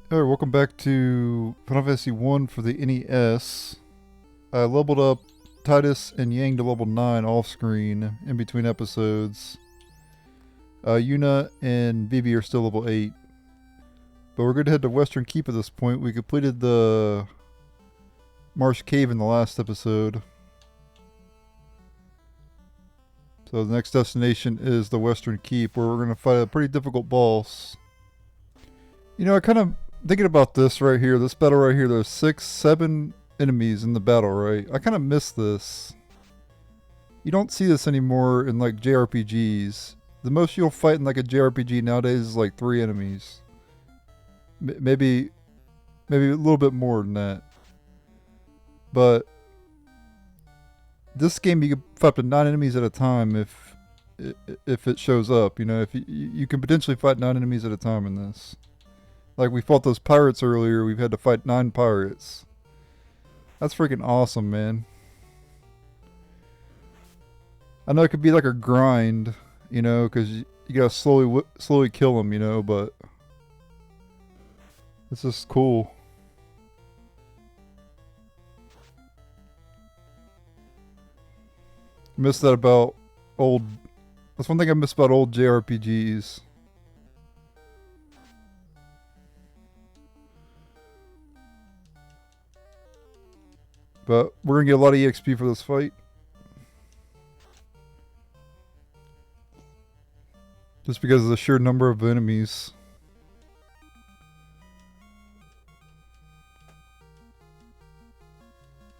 Alright, welcome back to Final Fantasy 1 for the NES. I leveled up Titus and Yang to level 9 off screen in between episodes. Yuna and Vivi are still level 8. But we're going to head to Western Keep at this point. We completed the Marsh Cave in the last episode. So the next destination is the Western Keep, where we're going to fight a pretty difficult boss. You know, I kind of thinking about this right here, this battle right here, there's 6, 7 enemies in the battle, right? I kind of miss this. You don't see this anymore in like JRPGs. The most you'll fight in like a JRPG nowadays is like 3 enemies. Maybe a little bit more than that. But this game you can fight up to 9 enemies at a time if it shows up. You know, if you can potentially fight 9 enemies at a time in this. Like we fought those pirates earlier, we've had to fight 9 pirates. That's freaking awesome, man. I know it could be like a grind, you know, because you gotta slowly kill them, you know, but it's just cool. I miss that about old. That's one thing I miss about old JRPGs. But we're going to get a lot of EXP for this fight. Just because of the sheer number of enemies.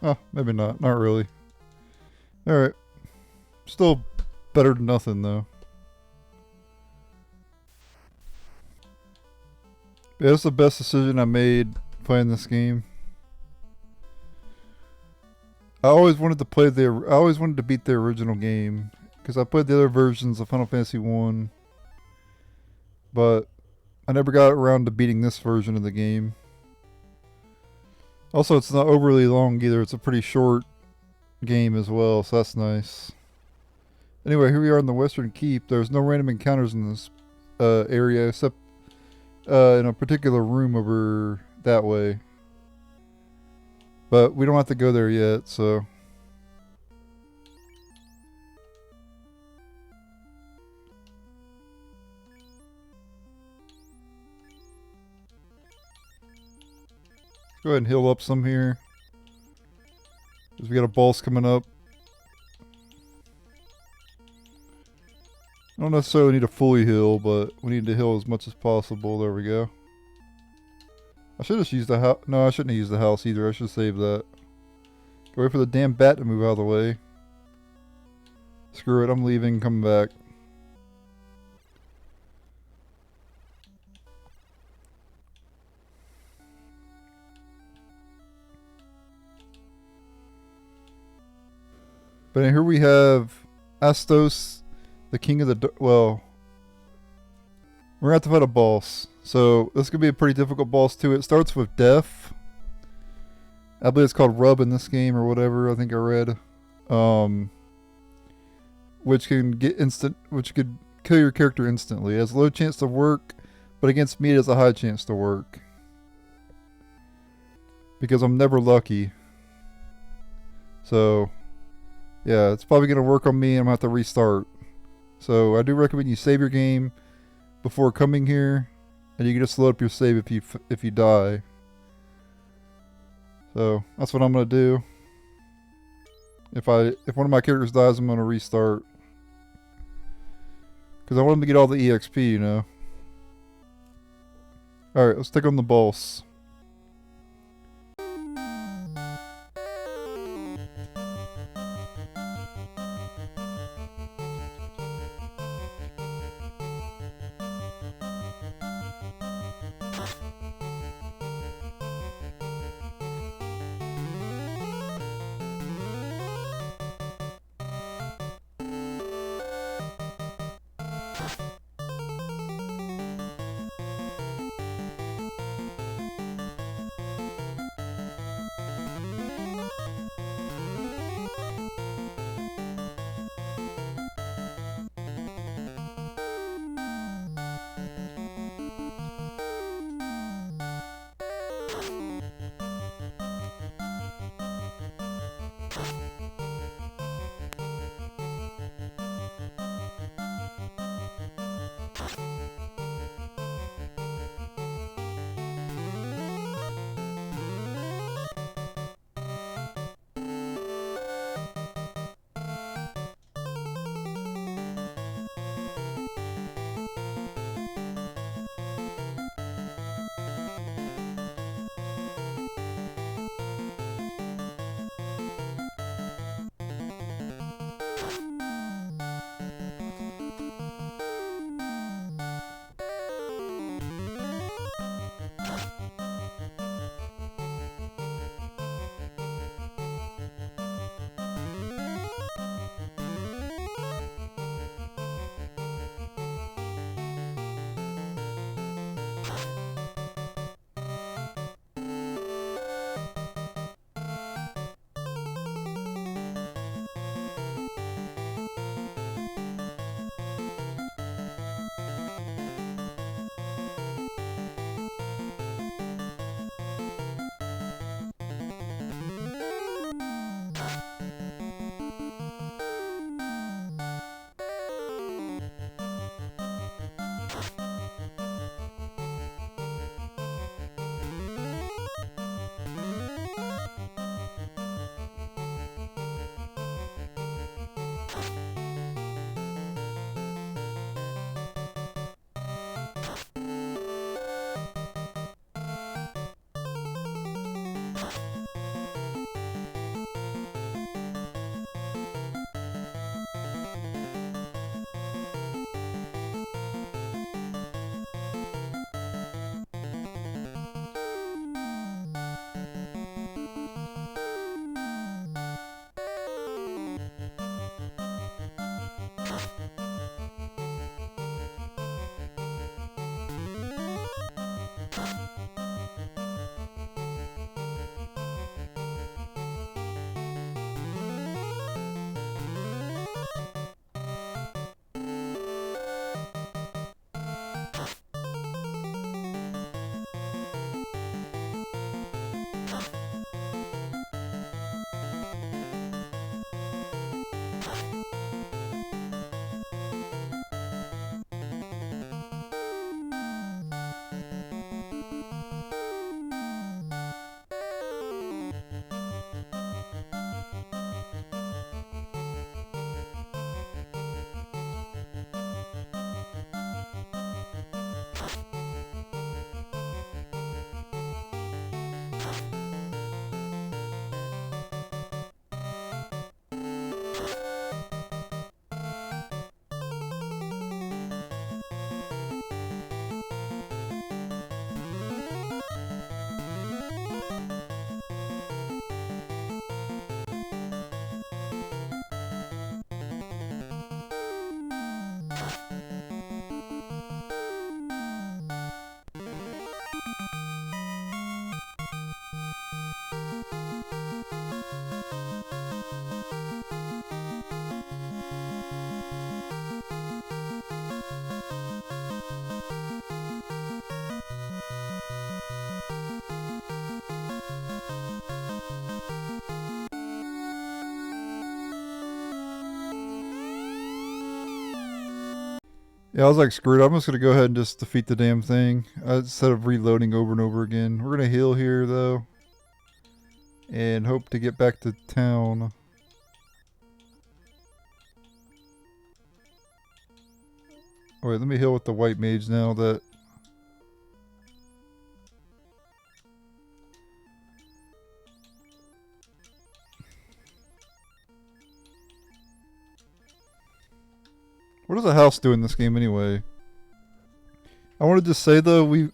Oh, maybe not. Not really. Alright. Still better than nothing, though. Yeah, that's the best decision I made playing this game. I always wanted to beat the original game because I played the other versions of Final Fantasy 1, but I never got around to beating this version of the game. Also, it's not overly long either. It's a pretty short game as well, so that's nice. Anyway, here we are in the Western Keep. There's no random encounters in this area except in a particular room over that way. But we don't have to go there yet, so. Go ahead and heal up some here. Because we got a boss coming up. I don't necessarily need to fully heal, but we need to heal as much as possible. There we go. I should have used the house. No, I shouldn't have used the house either. I should save that. Go wait for the damn bat to move out of the way. Screw it, I'm leaving, coming back. But here we have Astos, the king of the... Well, we're going to have to fight a boss. So this could be a pretty difficult boss too. It starts with death. I believe it's called Rub in this game or whatever. I think I read, which could kill your character instantly. It has a low chance to work, but against me it has a high chance to work because I'm never lucky. So yeah, it's probably gonna work on me, and I'm gonna have to restart. So I do recommend you save your game before coming here. And you can just load up your save if you die. So that's what I'm gonna do. If one of my characters dies, I'm gonna restart. Because I want him to get all the EXP, you know. Alright, let's take on the boss. Yeah, I was like, screw it. I'm just going to go ahead and just defeat the damn thing. Instead of reloading over and over again. We're going to heal here, though. And hope to get back to town. Oh, wait, let me heal with the white mage now that... What does a house do in this game anyway? I wanted to say though, we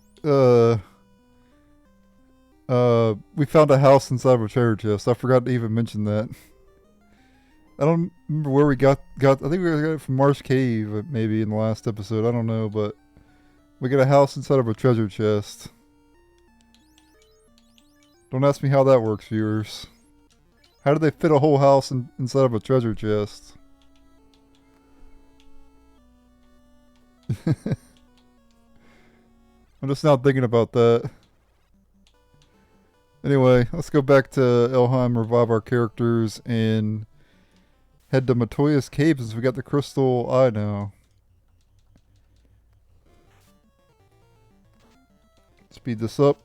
found a house inside of a treasure chest. I forgot to even mention that. I don't remember where we got. I think we got it from Marsh Cave, maybe in the last episode. I don't know, but we got a house inside of a treasure chest. Don't ask me how that works, viewers. How do they fit a whole house inside of a treasure chest? I'm just now thinking about that. Anyway, let's go back to Elheim, revive our characters, and head to Matoya's Cave since we got the crystal eye now. Speed this up.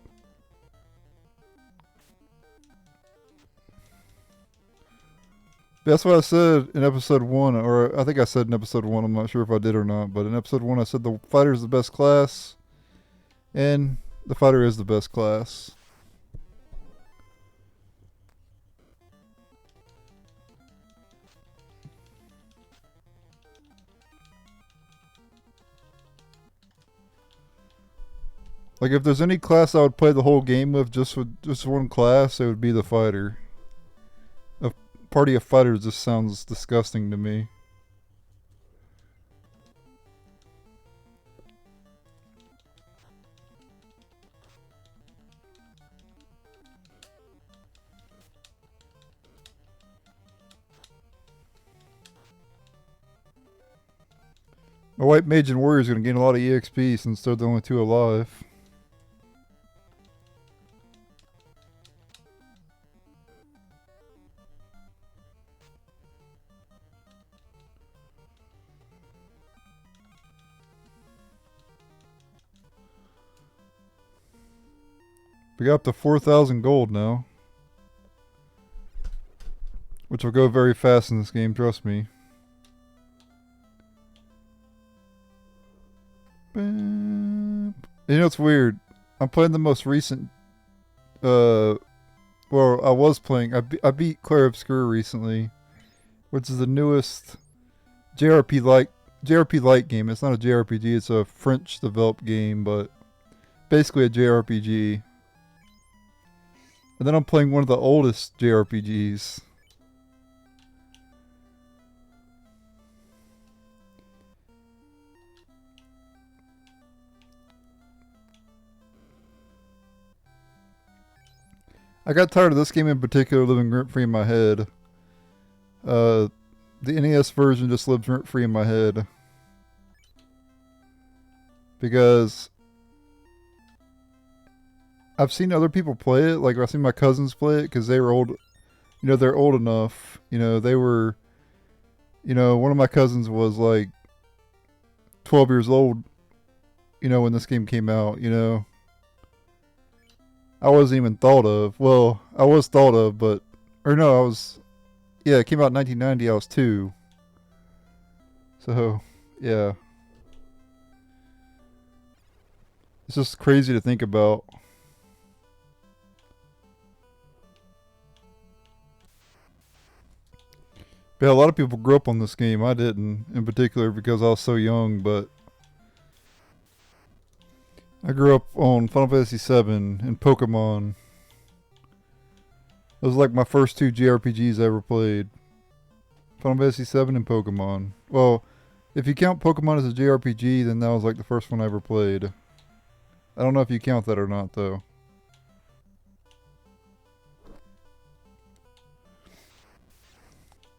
That's what I said in episode 1, or I think I said in episode 1, I'm not sure if I did or not, but in episode 1 I said the fighter is the best class, and the fighter is the best class. Like if there's any class I would play the whole game with just one class, it would be the fighter. A party of fighters just sounds disgusting to me. My white mage and warrior is going to gain a lot of EXP since they're the only two alive. We got up to 4,000 gold now. Which will go very fast in this game, trust me. You know what's weird? I'm playing the most recent... well, I was playing... I beat Clair Obscur recently. Which is the newest JRP Light game. It's not a JRPG, it's a French developed game, but... basically a JRPG. And then I'm playing one of the oldest JRPGs. I got tired of this game in particular living rent-free in my head. The NES version just lives rent-free in my head. Because... I've seen other people play it, like I've seen my cousins play it because they were old, you know, they're old enough, you know, they were, you know, one of my cousins was like 12 years old, you know, when this game came out, you know. I wasn't even thought of, well, I was thought of, but, or no, I was, yeah, it came out in 1990, I was 2. So, yeah. It's just crazy to think about. Yeah, a lot of people grew up on this game. I didn't, in particular, because I was so young, but... I grew up on Final Fantasy VII and Pokemon. Those were like my first 2 JRPGs I ever played. Final Fantasy VII and Pokemon. Well, if you count Pokemon as a JRPG, then that was like the first one I ever played. I don't know if you count that or not, though.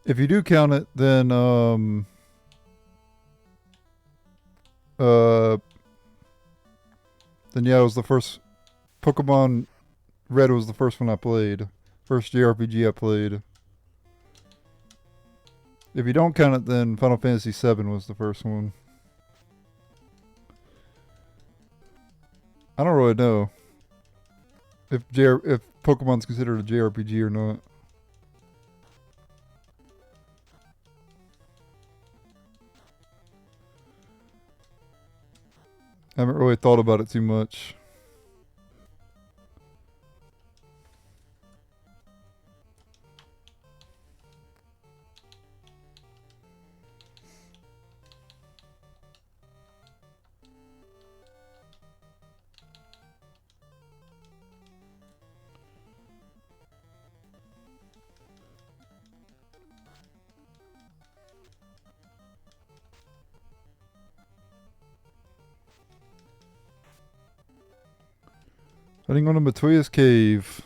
If you do count it, then yeah, it was the first Pokemon Red was the first one I played. First JRPG I played. If you don't count it, then Final Fantasy VII was the first one. I don't really know if if Pokemon's considered a JRPG or not. I haven't really thought about it too much. Heading on to Matoya's cave.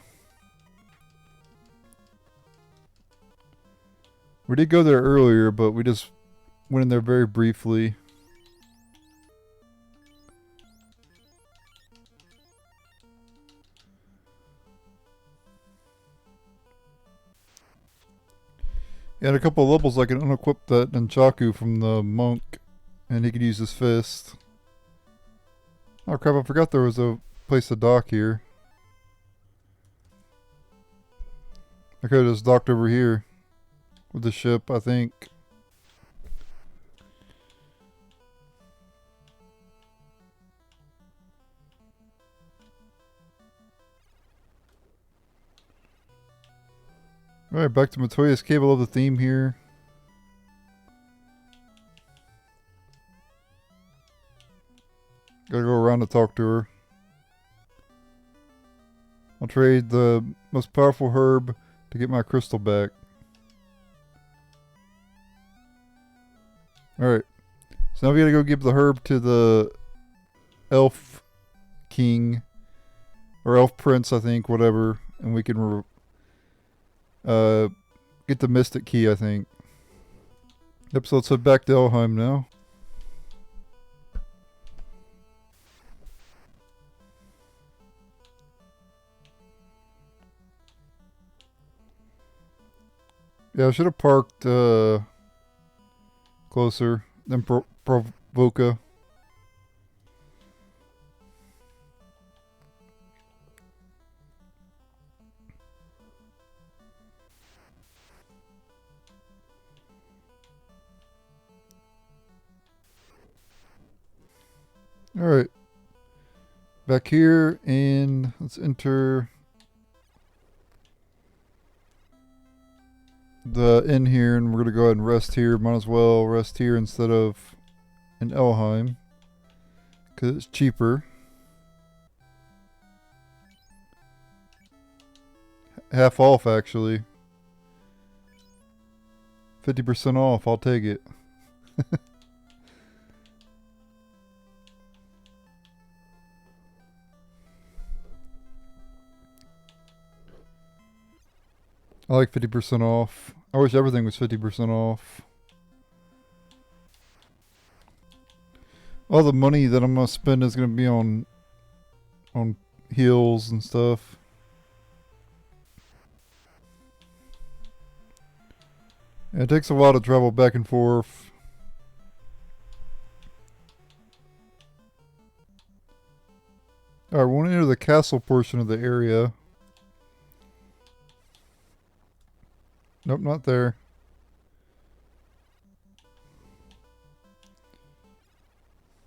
We did go there earlier, but we just went in there very briefly. And a couple of levels I can unequip that Nunchaku from the monk, and he could use his fist. Oh crap, I forgot there was a place to dock here. I could have just docked over here with the ship, I think. Alright, back to Matoya's cave. I love the theme here. Gotta go around to talk to her. I'll trade the most powerful herb to get my crystal back. Alright. So now we gotta go give the herb to the elf king. Or elf prince, I think, whatever. And we can get the mystic key, I think. Yep, so let's head back to Elheim now. Yeah, I should have parked closer than Provoca. Alright. Back here, and let's enter the inn here, and we're going to go ahead and rest here. Might as well rest here instead of in Elheim, because it's cheaper. Half off, actually. 50% off, I'll take it. I like 50% off. I wish everything was 50% off. All the money that I'm going to spend is going to be on heals and stuff. It takes a while to travel back and forth. Alright, we want to enter the castle portion of the area. Nope, not there.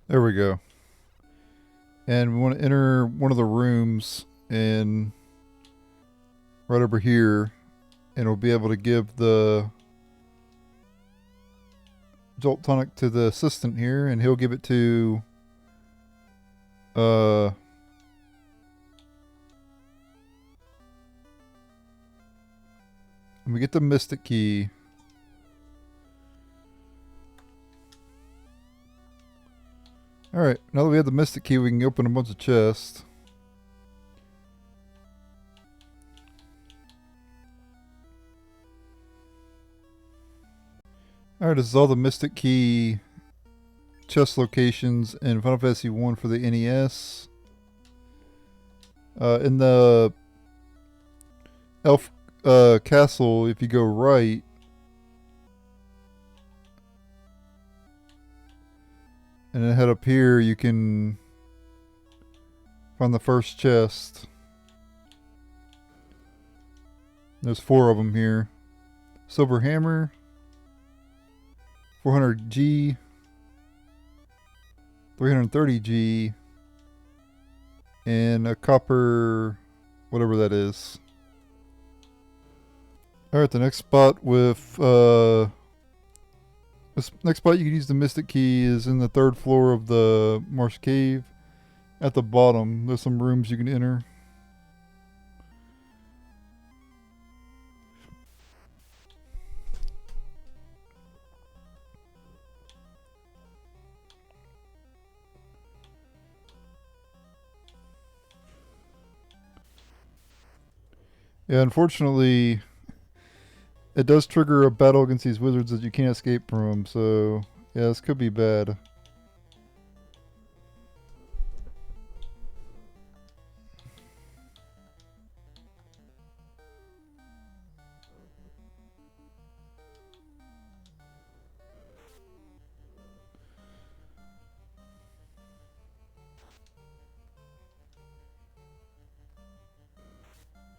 There we go. And we want to enter one of the rooms and right over here, and we'll be able to give the Jolt Tonic to the assistant here, and he'll give it to and we get the Mystic Key. Alright, now that we have the Mystic Key, we can open a bunch of chests. Alright, this is all the Mystic Key chest locations in Final Fantasy 1 for the NES. In the Elf Castle, if you go right, and then head up here, you can Find the first chest. There's 4 of them here. Silver hammer. 400G. 330G. And a copper, whatever that is. Alright, the next spot with, this next spot you can use the Mystic Key is in the 3rd floor of the Marsh Cave. At the bottom, there's some rooms you can enter. Yeah, unfortunately, it does trigger a battle against these wizards that you can't escape from, so yeah, this could be bad.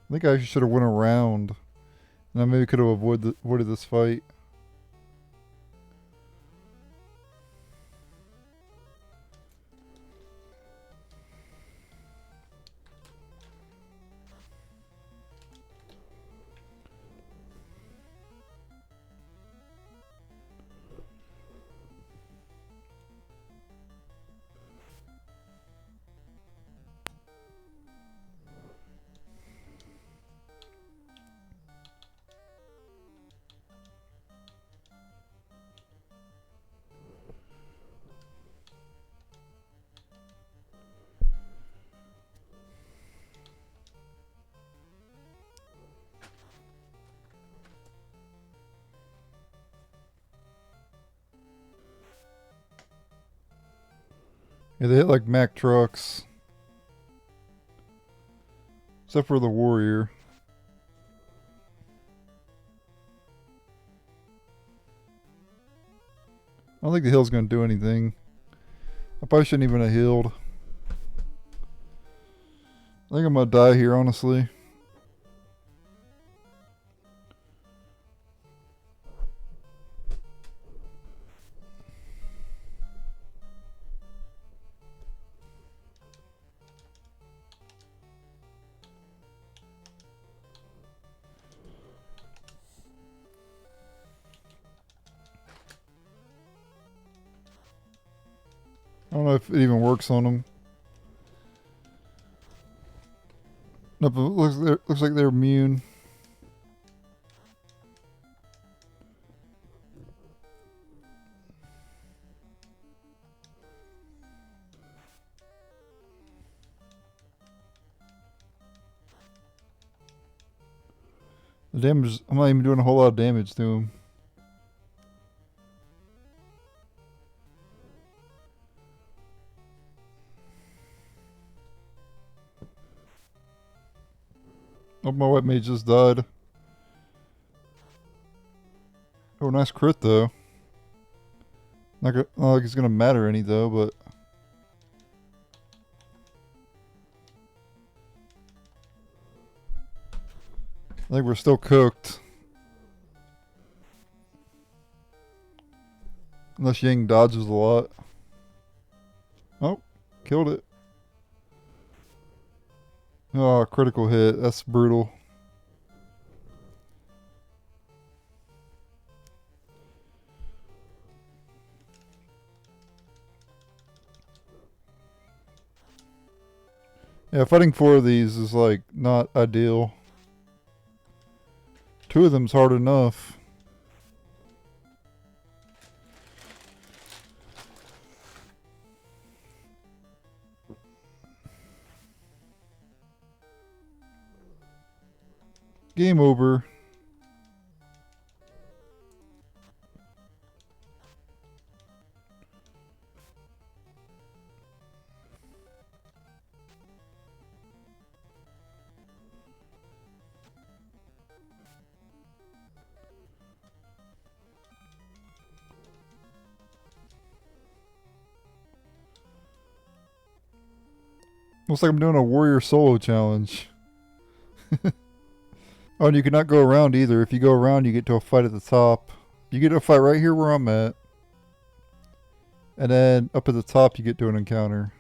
I think I should have went around, and I maybe could have avoided this fight. Yeah, they hit like Mack trucks. Except for the warrior. I don't think the heal's gonna do anything. I probably shouldn't even have healed. I think I'm gonna die here, honestly. I don't know if it even works on them. Nope, it looks like they're immune. The damage, I'm not even doing a whole lot of damage to him. Oh, my white mage just died. Oh, nice crit though. Not like it's gonna matter any though, but I think we're still cooked. Unless Yang dodges a lot. Oh, killed it. Oh, critical hit. That's brutal. Yeah, fighting 4 of these is like not ideal. 2 of them's hard enough. Game over. Looks like I'm doing a warrior solo challenge. Oh, and you cannot go around either. If you go around, you get to a fight at the top. You get to a fight right here where I'm at. And then up at the top, you get to an encounter.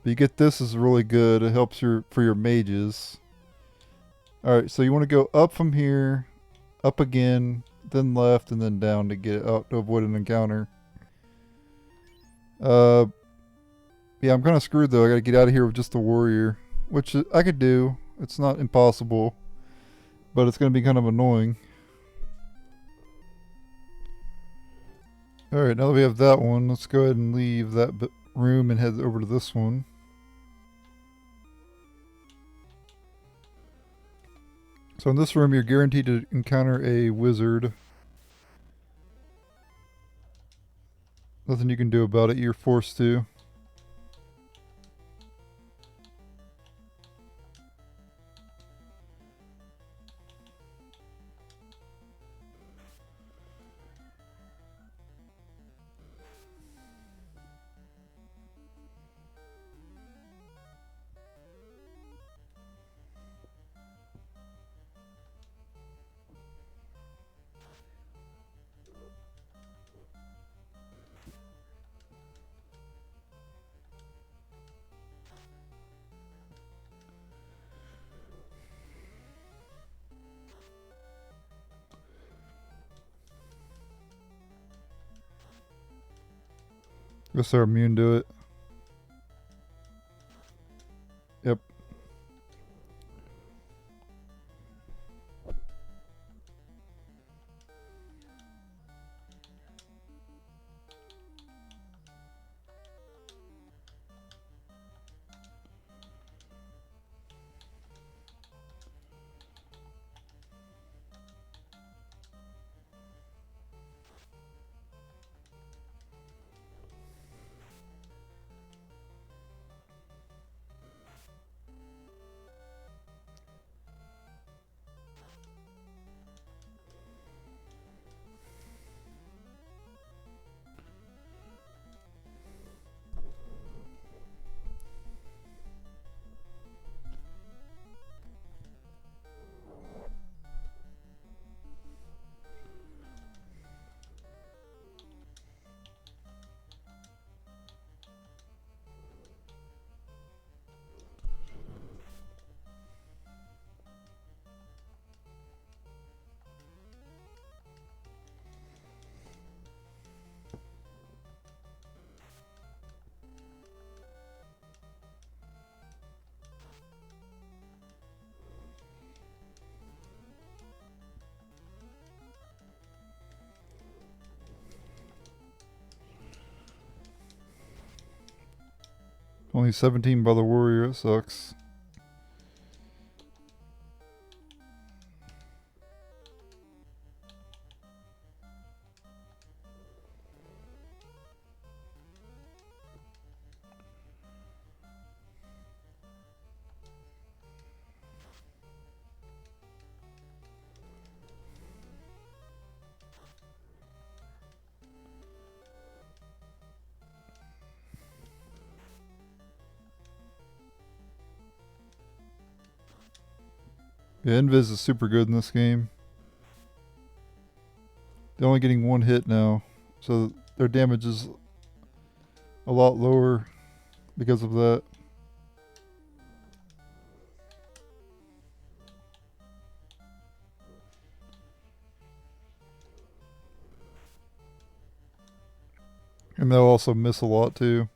But you get this is really good. It helps for your mages. Alright, so you want to go up from here, up again, then left, and then down to get out to avoid an encounter. Yeah, I'm kind of screwed though. I gotta get out of here with just the warrior. Which I could do. It's not impossible. But it's gonna be kind of annoying. Alright, now that we have that one, let's go ahead and leave that room and head over to this one. So in this room, you're guaranteed to encounter a wizard. Nothing you can do about it, you're forced to. Guess they're immune to it. Yep. Only 17 by the warrior, it sucks. Yeah, Invis is super good in this game. They're only getting one hit now, so their damage is a lot lower because of that. And they'll also miss a lot too.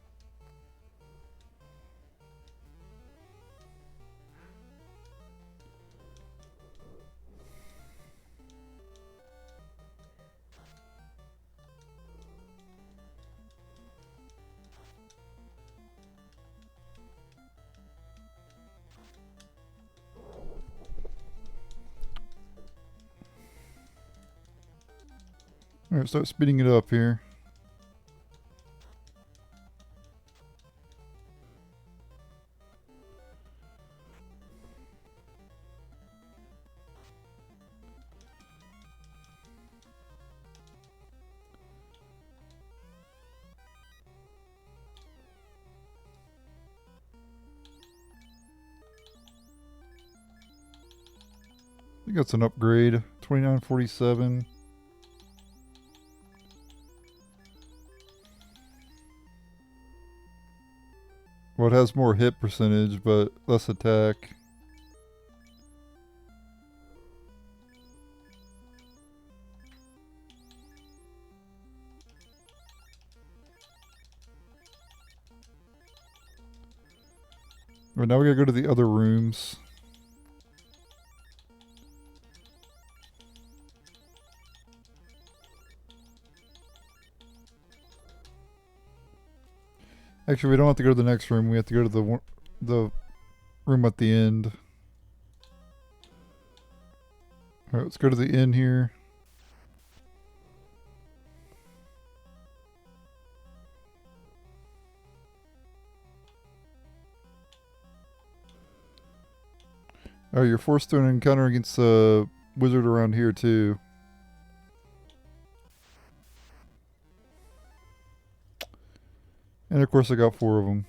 Alright, start speeding it up here. think that's an upgrade. 2947. Well, it has more hit percentage, but less attack. But now we gotta go to the other rooms. Actually, we don't have to go to the next room. We have to go to the room at the end. Alright, let's go to the inn here. Alright, you're forced to an encounter against a wizard around here too. And of course I got 4 of them.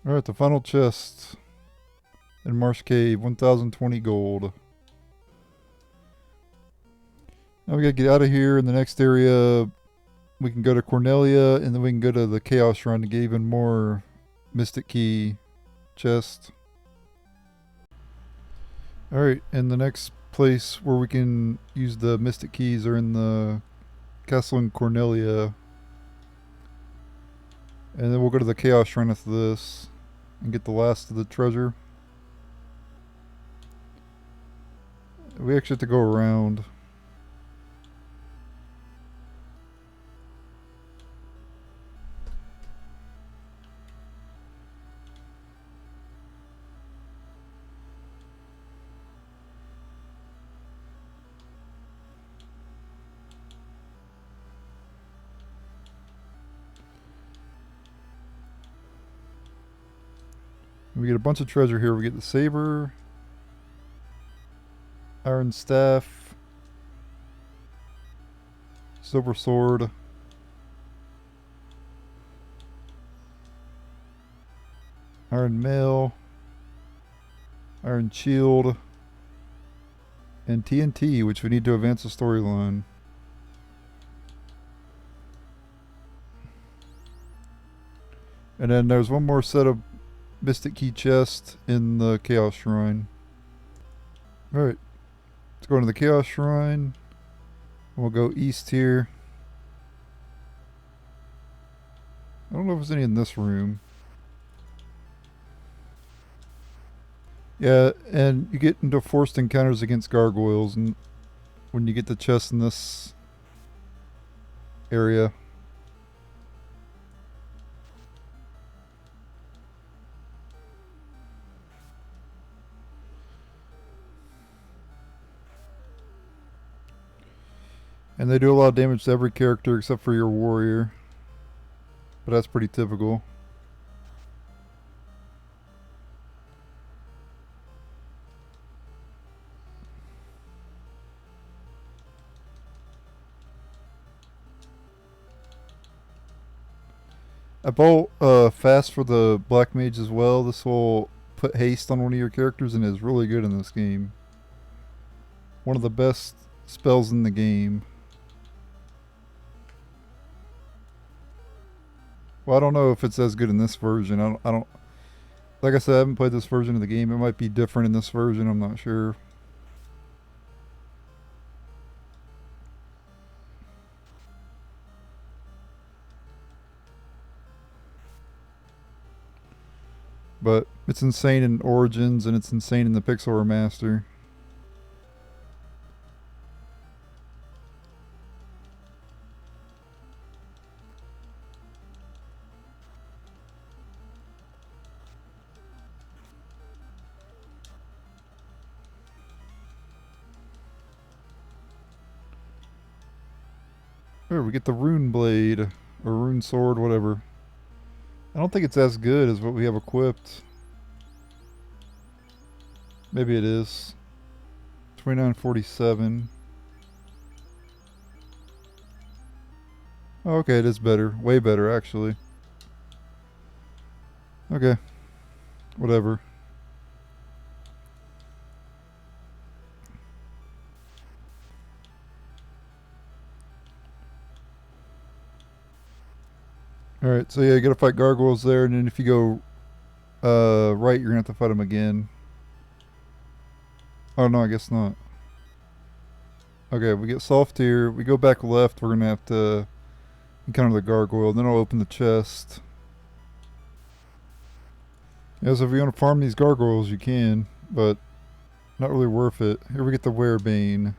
Alright, the final chest in Marsh Cave, 1020 gold. Now we gotta get out of here. In the next area, we can go to Cornelia, and then we can go to the Chaos Shrine to get even more Mystic Key chest. Alright, and the next place where we can use the Mystic Keys are in the castle in Cornelia. And then we'll go to the Chaos Shrine after this and get the last of the treasure. We actually have to go around. We get a bunch of treasure here. We get the saber, iron staff, silver sword, iron mail, iron shield, and TNT, which we need to advance the storyline. And then there's one more set of Mystic Key chest in the Chaos Shrine. Alright, let's go into the Chaos Shrine. We'll go east here. I don't know if there's any in this room. Yeah, and you get into forced encounters against gargoyles and when you get the chest in this area. And they do a lot of damage to every character except for your warrior. But that's pretty typical. I bought fast for the black mage as well. This will put haste on one of your characters and is really good in this game. One of the best spells in the game. Well, I don't know if it's as good in this version. I don't. Like I said, I haven't played this version of the game. It might be different in this version. I'm not sure. But it's insane in Origins and it's insane in the Pixel Remaster. Here we get the Rune Blade, or Rune Sword, whatever. I don't think it's as good as what we have equipped. Maybe it is. 2947. Oh, okay, it is better. Way better, actually. Okay. Whatever. Alright, so yeah, you gotta fight gargoyles there, and then if you go right, you're gonna have to fight them again. Oh no, I guess not. Okay, we get soft here. We go back left, we're gonna have to encounter the gargoyle, then I'll open the chest. Yeah, so if you want to farm these gargoyles, you can, but not really worth it. Here we get the werebane.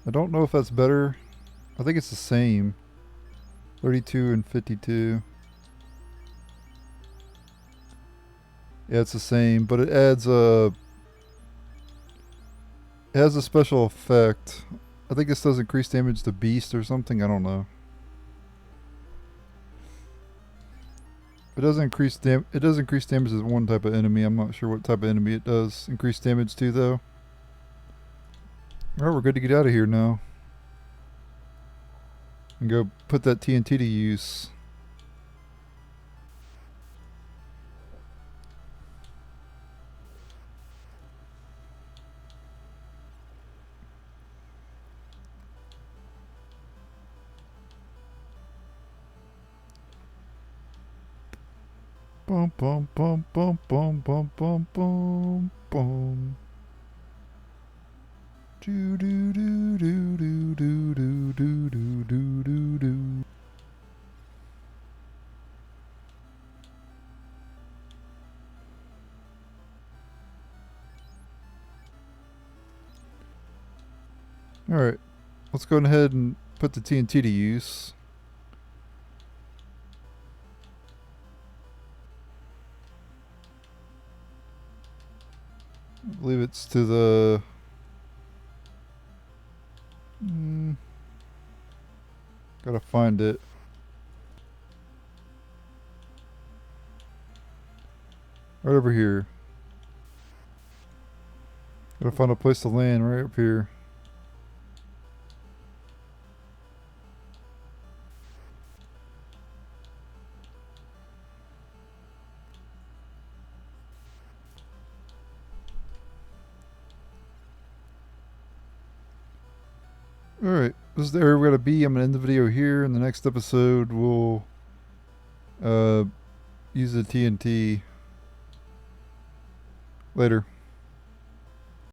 I don't know if that's better. I think it's the same. 32 and 52. Yeah, it's the same, but it adds a... It has a special effect. I think this does increase damage to beast or something. I don't know. It does increase damage to one type of enemy. I'm not sure what type of enemy it does increase damage to though. Alright, we're good to get out of here now. And go put that TNT to use. Bum bum bum bum bum bum bum bum bum. Do do do do do do do do do do do do. Alright, let's go ahead and put the TNT to use. I believe it's to the... Gotta find it. Right over here. Gotta find a place to land right up here. Alright, this is the area we're going to be. I'm going to end the video here. In the next episode, we'll use the TNT. Later.